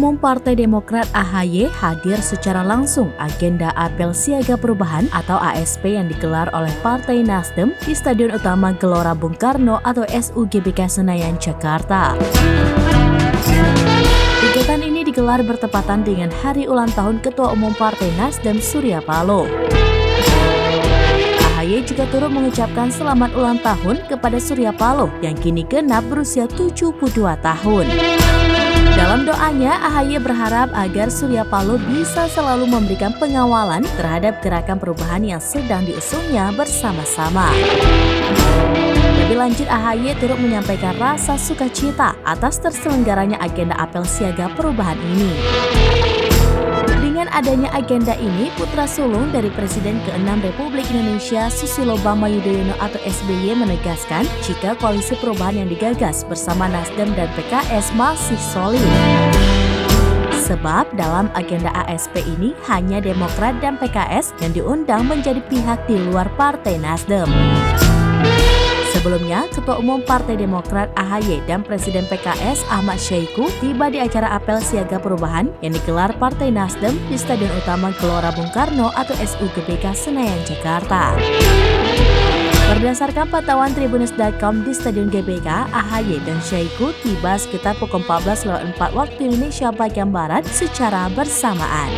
Umum Partai Demokrat AHY hadir secara langsung agenda Apel Siaga Perubahan atau ASP yang digelar oleh Partai Nasdem di Stadion Utama Gelora Bung Karno atau SUGBK Senayan, Jakarta. Kegiatan ini digelar bertepatan dengan hari ulang tahun Ketua Umum Partai Nasdem Surya Paloh. AHY juga turut mengucapkan selamat ulang tahun kepada Surya Paloh yang kini genap berusia 72 tahun. Dalam doanya, AHY berharap agar Surya Paloh bisa selalu memberikan pengawalan terhadap gerakan perubahan yang sedang diusungnya bersama-sama. Lebih lanjut, AHY turut menyampaikan rasa sukacita atas terselenggaranya agenda Apel Siaga Perubahan ini. Dengan adanya agenda ini, putra sulung dari Presiden ke-6 Republik Indonesia Susilo Bambang Yudhoyono atau SBY menegaskan jika koalisi perubahan yang digagas bersama Nasdem dan PKS masih solid. Sebab dalam agenda ASP ini hanya Demokrat dan PKS yang diundang menjadi pihak di luar Partai Nasdem. Sebelumnya, Ketua Umum Partai Demokrat AHY dan Presiden PKS Ahmad Syahiku tiba di acara Apel Siaga Perubahan yang digelar Partai Nasdem di Stadion Utama Gelora Bung Karno atau SUGBK Senayan, Jakarta. Berdasarkan pantauan Tribunnews.com di Stadion GBK, AHY dan Syahiku tiba sekitar pukul 14.04 waktu Indonesia bagian Barat secara bersamaan.